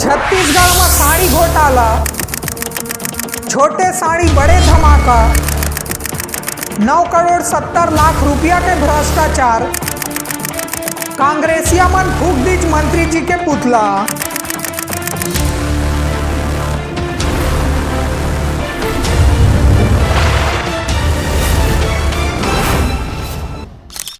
छत्तीसगढ़ में साड़ी घोटाला, छोटे साड़ी बड़े धमाका, 9 करोड़ 70 लाख रुपया के भ्रष्टाचार, कांग्रेसिया मन फूक दीज मंत्री जी के पुतला।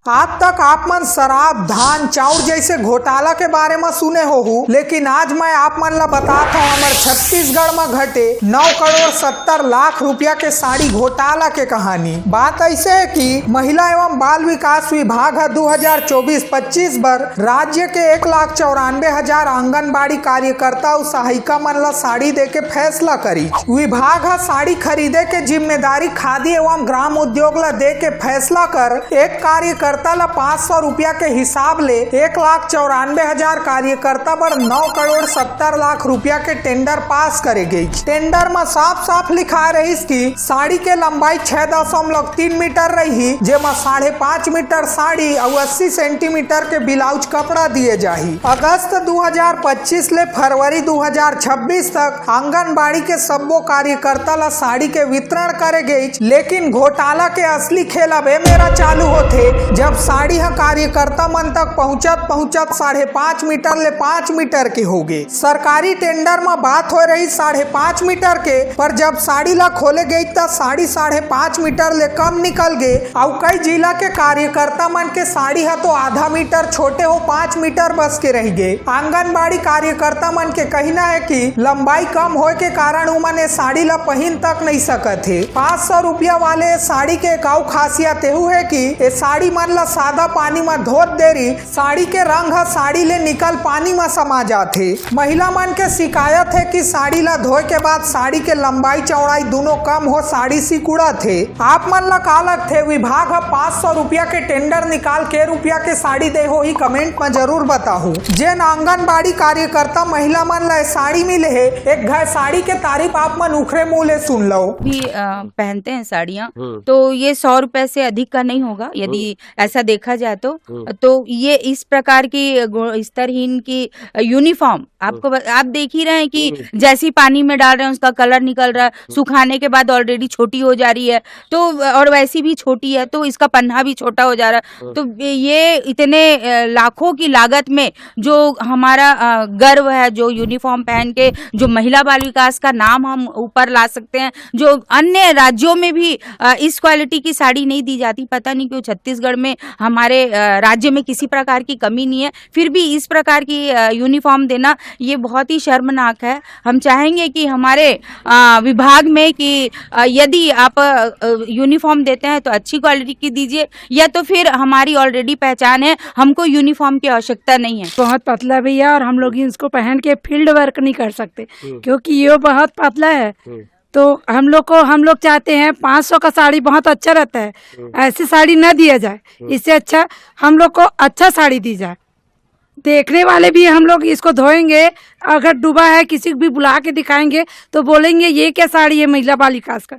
आज तक आप मन शराब, धान, चाउर जैसे घोटाला के बारे में सुने हो, लेकिन आज मैं आप मन ला बताता हूँ हमारे छत्तीसगढ़ में घटे 9 करोड़ 70 लाख रुपया के साड़ी घोटाला के कहानी। बात ऐसे है कि महिला एवं बाल विकास विभाग 2024-25 पर राज्य के 1,94,000 आंगनबाड़ी कार्यकर्ता और सहायिका मन ला साड़ी दे के फैसला करी। विभाग साड़ी खरीदे के जिम्मेदारी खादी एवं ग्राम उद्योग ला दे के फैसला कर एक कार्यकर्ता 500 रुपया के हिसाब ले 1,94,000 कार्यकर्ता पर 9 करोड़ 70 लाख रुपया के टेंडर पास करे गई। टेंडर में साफ साफ लिखा रही कि साड़ी के लंबाई 6.3 मीटर रही, जेमा 5.5 मीटर साड़ी और 80 सेंटीमीटर के ब्लाउज कपड़ा दिए जाही। अगस्त 2025 ले फरवरी 2026 तक आंगनबाड़ी के सब्बो कार्यकर्ता ला साड़ी के वितरण करे गई। लेकिन घोटाला के असली खेल अब मेरा चालू होते जब साड़ी कार्यकर्ता मन तक पहुंचत 5.5 मीटर ले 5 मीटर के हो गए। सरकारी टेंडर में बात हो रही 5.5 मीटर के, पर जब साड़ी ला खोले गई तब साड़ी 5.5 मीटर ले कम निकल गए। और कई जिला के कार्यकर्ता मन के साड़ी तो आधा मीटर छोटे हो 5 मीटर बस के रह गए। आंगनबाड़ी कार्यकर्ता मन के कहना है कि लंबाई कम होए के कारण उमन साड़ी ला पहन तक नहीं सकत है। 500 रुपया वाले साड़ी के एक खासियत एहू है कि ये साड़ी मन ला सादा पानी में धोत देरी साड़ी के रंग साड़ी ले निकल पानी में समा जाते। महिला मन के शिकायत है कि साड़ी ला धोए के बाद साड़ी के लंबाई चौड़ाई दोनों कम हो साड़ी सिकुड़ा थे। आप मन ला का लगथे विभाग 500 रुपया के टेंडर निकाल के रुपया के साड़ी दे हो ही कमेंट में जरूर बताहू। जेन आंगनबाड़ी कार्यकर्ता महिला मन ला साड़ी मिले है एक घर साड़ी के तारीफ आप मन उखरे मुँह ले सुन लो। भी पहनते हैं साड़ियाँ तो ये 100 रुपए से अधिक का नहीं होगा यदि ऐसा देखा जाए तो ये इस प्रकार की स्तरहीन की यूनिफॉर्म आपको आप देख ही रहे हैं कि जैसी पानी में डाल रहे हैं उसका कलर निकल रहा है, सुखाने के बाद ऑलरेडी छोटी हो जा रही है तो और वैसी भी छोटी है तो इसका पन्ना भी छोटा हो जा रहा है। तो ये इतने लाखों की लागत में जो हमारा गर्व है, जो यूनिफॉर्म पहन के जो महिला बाल विकास का नाम हम ऊपर ला सकते हैं, जो अन्य राज्यों में भी इस क्वालिटी की साड़ी नहीं दी जाती। पता नहीं क्यों छत्तीसगढ़ में हमारे राज्य में किसी प्रकार की कमी नहीं है, फिर भी इस प्रकार की यूनिफॉर्म देना ये बहुत ही शर्मनाक है। हम चाहेंगे कि हमारे विभाग में कि यदि आप यूनिफॉर्म देते हैं तो अच्छी क्वालिटी की दीजिए, या तो फिर हमारी ऑलरेडी पहचान है, हमको यूनिफॉर्म की आवश्यकता नहीं है। बहुत पतला भी है और हम लोग इसको पहन के फील्ड वर्क नहीं कर सकते क्योंकि ये बहुत पतला है। तो हम लोग चाहते हैं 500 का साड़ी बहुत अच्छा रहता है, ऐसी साड़ी ना दिया जाए, इससे अच्छा हम लोग को अच्छा साड़ी दी जाए। देखने वाले भी हम लोग इसको धोएंगे, अगर डूबा है किसी को भी बुला के दिखाएंगे तो बोलेंगे ये क्या साड़ी है महिला बाल विकास का।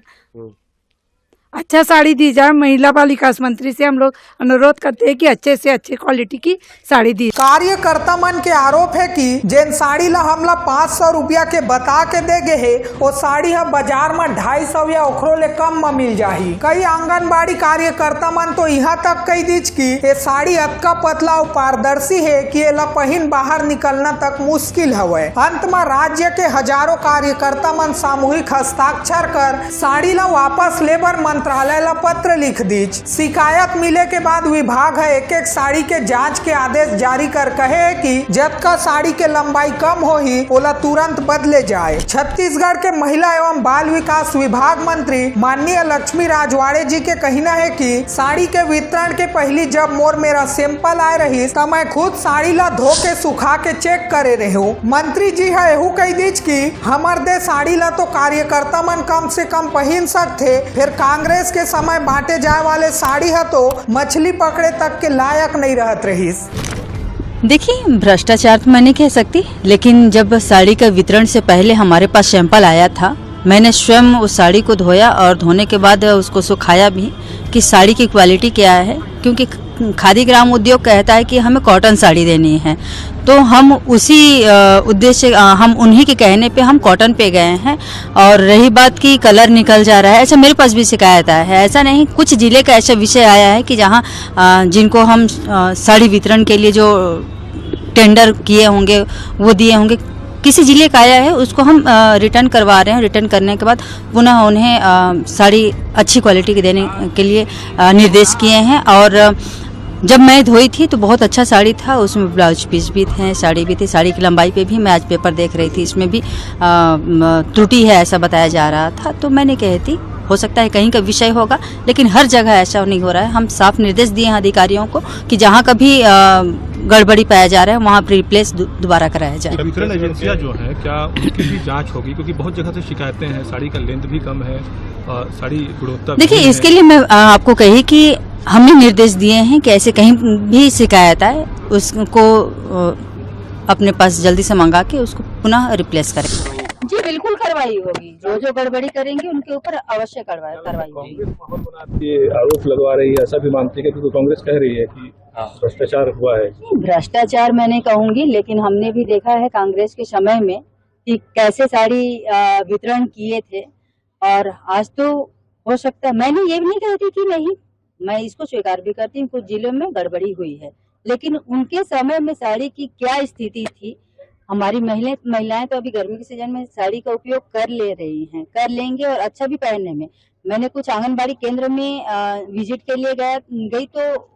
अच्छा साड़ी दी जाए। महिला बाल विकास मंत्री से हम लोग अनुरोध करते हैं कि अच्छे से अच्छे क्वालिटी की साड़ी दी। कार्यकर्ता मन के आरोप है कि जेन साड़ी ला हमला 500 रुपया के बता के दे गए है वो साड़ी हम बाजार में 250 या ओखरो ले कम में मिल जाही। कई आंगनबाड़ी कार्यकर्ता मन तो यहाँ तक कही दीच की ये साड़ी अतका पतला और पारदर्शी है कि ये ला पहन बाहर निकलना तक मुश्किल हवे। अंत में राज्य के हजारों कार्यकर्ता मन सामूहिक हस्ताक्षर कर साड़ी ला वापस लेबर मंत्रालय ला पत्र लिख दीज। शिकायत मिले के बाद विभाग है एक साड़ी के जांच के आदेश जारी कर कहे है कि जब का साड़ी के लंबाई कम हो ही ओला तुरंत बदले जाए। छत्तीसगढ़ के महिला एवं बाल विकास विभाग मंत्री माननीय लक्ष्मी राजवाड़े जी के कहना है कि साड़ी के वितरण के पहले जब मेरा सैंपल आए रही तब मैं खुद साड़ी ला धो के सुखा के चेक करे रहूं। मंत्री जी है एहू कही दीज की हमर दे साड़ी ला तो कार्यकर्ता मन कम से कम पहन सकते, फिर कांग्रेस के समय बांटे जाए वाले साड़ी है तो मछली पकड़े तक के लायक नहीं रहत रहीस। देखिए भ्रष्टाचार तो मैं नहीं कह सकती, लेकिन जब साड़ी का वितरण से पहले हमारे पास सैंपल आया था मैंने स्वयं उस साड़ी को धोया और धोने के बाद उसको सुखाया भी। कि साड़ी की क्वालिटी क्या है, क्योंकि खादी ग्राम उद्योग कहता है कि हमें कॉटन साड़ी देनी है, तो हम उसी उद्देश्य हम उन्हीं के कहने पे हम कॉटन पे गए हैं। और रही बात कि कलर निकल जा रहा है, ऐसा मेरे पास भी शिकायत आया है। ऐसा नहीं, कुछ जिले का ऐसा विषय आया है कि जहाँ जिनको हम साड़ी वितरण के लिए जो टेंडर किए होंगे वो दिए होंगे, किसी जिले का आया है, उसको हम रिटर्न करवा रहे हैं। रिटर्न करने के बाद पुनः उन्हें साड़ी अच्छी क्वालिटी की देने के लिए निर्देश किए हैं। और जब मैं धोई थी तो बहुत अच्छा साड़ी था, उसमें ब्लाउज पीस भी थे, साड़ी भी थी। साड़ी की लंबाई पे भी मैं आज पेपर देख रही थी, इसमें भी त्रुटि है ऐसा बताया जा रहा था। तो मैंने कही थी हो सकता है कहीं का विषय होगा, लेकिन हर जगह ऐसा नहीं हो रहा है। हम साफ निर्देश दिए हैं अधिकारियों को कि जहाँ कभी गड़बड़ी पाया जा रहा है वहाँ रिप्लेस दोबारा कराया जाए। वितरण एजेंसियाँ जो है क्या उनकी भी जांच होगी, क्योंकि बहुत जगह से शिकायतें हैं, साड़ी का लेंथ भी कम है, साड़ी गुणवत्ता। देखिए, इसके लिए मैं आपको कही कि हमने निर्देश दिए हैं कि ऐसे कहीं भी शिकायत आए उसको अपने पास जल्दी से मंगा के उसको पुनः रिप्लेस करें। जी बिल्कुल कार्रवाई होगी, जो गड़बड़ी करेंगे उनके ऊपर अवश्य कार्रवाई होगी। कांग्रेस ये आरोप लगवा रही है, ऐसा भी मानती है, क्योंकि कांग्रेस कह रही है कि भ्रष्टाचार हुआ है। भ्रष्टाचार मैं नहीं कहूंगी, लेकिन हमने भी देखा है कांग्रेस के समय में कि कैसे साड़ी वितरण किए थे। और आज तो हो सकता है, मैंने ये भी नहीं कहती कि नहीं, मैं इसको स्वीकार भी करती हूँ कुछ जिलों में गड़बड़ी हुई है, लेकिन उनके समय में साड़ी की क्या स्थिति थी। हमारी महिलाएं तो अभी गर्मी के सीजन में साड़ी का उपयोग कर ले रही हैं, कर लेंगे और अच्छा भी पहनने में। मैंने कुछ आंगनबाड़ी केंद्र में विजिट के लिए गई तो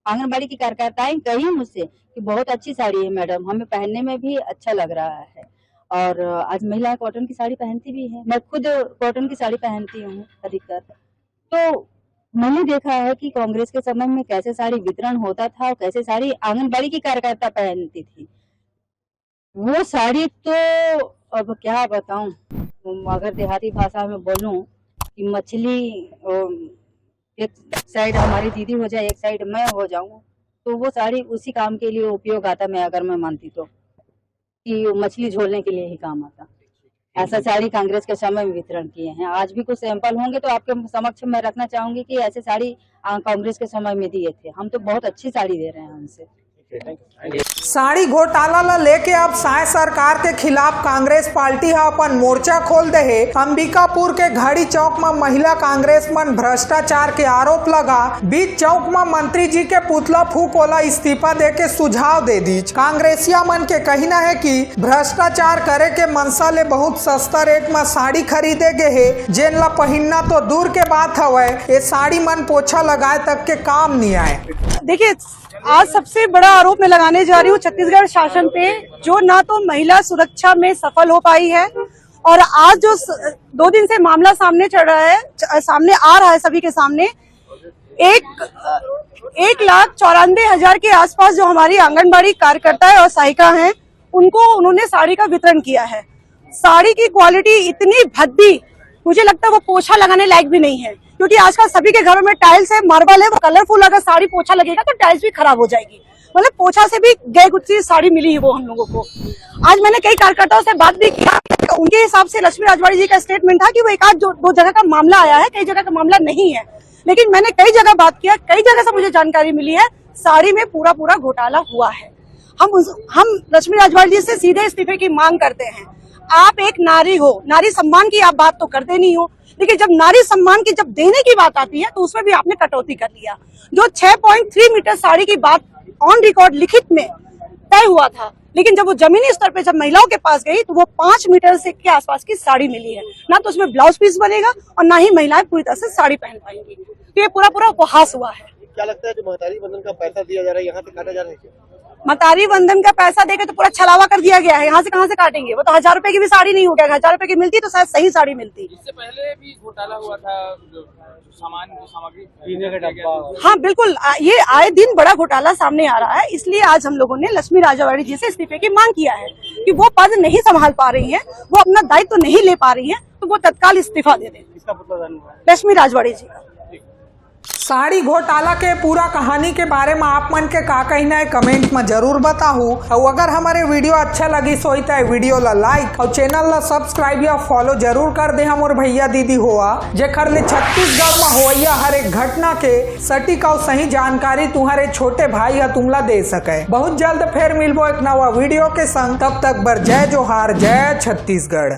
आंगनबाड़ी की कार्यकर्ताएं कही मुझसे कि बहुत अच्छी साड़ी है मैडम, हमें पहनने में भी अच्छा लग रहा है। और आज महिलाएं कॉटन की साड़ी पहनती भी हैं, मैं खुद कॉटन की साड़ी पहनती हूँ अधिकतर। तो मैंने देखा है कि कांग्रेस के समय में कैसे साड़ी वितरण होता था और कैसे साड़ी आंगनबाड़ी की कार्यकर्ता पहनती थी। वो साड़ी तो अब क्या बताऊं, अगर देहाती भाषा में बोलूं कि मछली एक साइड हमारी दीदी हो जाए, एक साइड मैं हो जाऊं, तो वो साड़ी उसी काम के लिए उपयोग आता। मैं अगर मैं मानती तो कि मछली झोलने के लिए ही काम आता। ऐसा साड़ी कांग्रेस के समय में वितरण किए हैं। आज भी कुछ सैंपल होंगे तो आपके समक्ष मैं रखना चाहूंगी कि ऐसे साड़ी कांग्रेस के समय में दिए थे। हम तो बहुत अच्छी साड़ी दे रहे हैं उनसे। साड़ी घोटाला ला लेके अब साय सरकार के खिलाफ कांग्रेस पार्टी हा अपन मोर्चा खोल दे है। अंबिकापुर के घड़ी चौक में महिला कांग्रेस मन भ्रष्टाचार के आरोप लगा। बीच चौक में मंत्री जी के पुतला फूक वाला इस्तीफा दे के सुझाव दे दी। कांग्रेसिया मन के कहना है कि भ्रष्टाचार करे के मनसा ले बहुत सस्ता रेट में साड़ी खरीदे गए है, जेन ला पहिनना तो दूर के बात हवय, ये साड़ी मन पोछा लगाए तक के काम नहीं आए। देखिए, आज सबसे बड़ा आरोप मैं लगाने जा रही हूँ छत्तीसगढ़ शासन पे, जो ना तो महिला सुरक्षा में सफल हो पाई है, और आज जो 2 दिन से मामला सामने चढ़ रहा है, सामने आ रहा है सभी के सामने, 1,94,000 के आसपास जो हमारी आंगनबाड़ी कार्यकर्ता है और सहायिका हैं, उनको उन्होंने साड़ी का वितरण किया है। साड़ी की क्वालिटी इतनी भद्दी, मुझे लगता है वो पोछा लगाने लायक भी नहीं है, क्योंकि आजकल सभी के घरों में टाइल्स है, मार्बल है, वो कलरफुल अगर साड़ी पोछा लगेगा तो टाइल्स भी खराब हो जाएगी। मतलब पोछा से भी गए गुच्छी साड़ी मिली है वो हम लोगों को। आज मैंने कई कार्यकर्ताओं से बात भी किया, उनके हिसाब से लक्ष्मी राजवाड़ी जी का स्टेटमेंट था कि वो 1-2 जगह का मामला आया है, कई जगह का मामला नहीं है। लेकिन मैंने कई जगह बात किया, कई जगह से मुझे जानकारी मिली है साड़ी में पूरा घोटाला हुआ है। हम लक्ष्मी राजवाड़ी जी से सीधे इस्तीफे की मांग करते हैं। आप एक नारी हो, नारी सम्मान की आप बात तो करते नहीं हो, लेकिन जब नारी सम्मान की जब देने की बात आती है तो उसमें भी आपने कटौती कर लिया। जो 6.3 मीटर साड़ी की बात ऑन रिकॉर्ड लिखित में तय हुआ था, लेकिन जब वो जमीनी स्तर पे जब महिलाओं के पास गई तो वो 5 मीटर से के आसपास की साड़ी मिली है। ना तो उसमें ब्लाउज पीस बनेगा और ना ही महिलाएं पूरी तरह से साड़ी पहन पाएंगी। तो ये पूरा उपहास हुआ है। क्या लगता है जो महतारी बंधन का पैसा दिया जा रहा है, यहाँ से काटा जा रहा है क्या? महतारी बंधन का पैसा देकर तो पूरा छलावा कर दिया गया है, यहाँ से कहाँ से काटेंगे? वो तो 1000 रुपए की भी साड़ी नहीं हो गया, 1000 रुपए की मिलती तो शायद सही साड़ी मिलती। इससे पहले भी घोटाला हुआ था, सामग्री पीने का डब्बा। हाँ बिल्कुल, ये आए दिन बड़ा घोटाला सामने आ रहा है, इसलिए आज हम लोगों ने लक्ष्मी राजवाड़ी जी से इस्तीफे की मांग किया है कि वो पद नहीं संभाल पा रही है, वो अपना दायित्व नहीं ले पा रही है, तो वो तत्काल इस्तीफा दे दें। इसका मतलब लक्ष्मी राजवाड़ी जी का। साड़ी घोटाला के पूरा कहानी के बारे में आप मन के का कहना है कमेंट में जरूर बताओ। और अगर हमारे वीडियो अच्छा लगी सोई तो वीडियो ला लाइक और चैनल ला सब्सक्राइब या फॉलो जरूर कर दे। हम और भैया दीदी हुआ जेखर ले छत्तीसगढ़ में होइया हर एक घटना के सटीक और सही जानकारी तुम्हारे छोटे भाई या तुमला दे सके। बहुत जल्द फिर मिलबो एक नवा वीडियो के संग, तब तक बर जय जोहार, जय छत्तीसगढ़।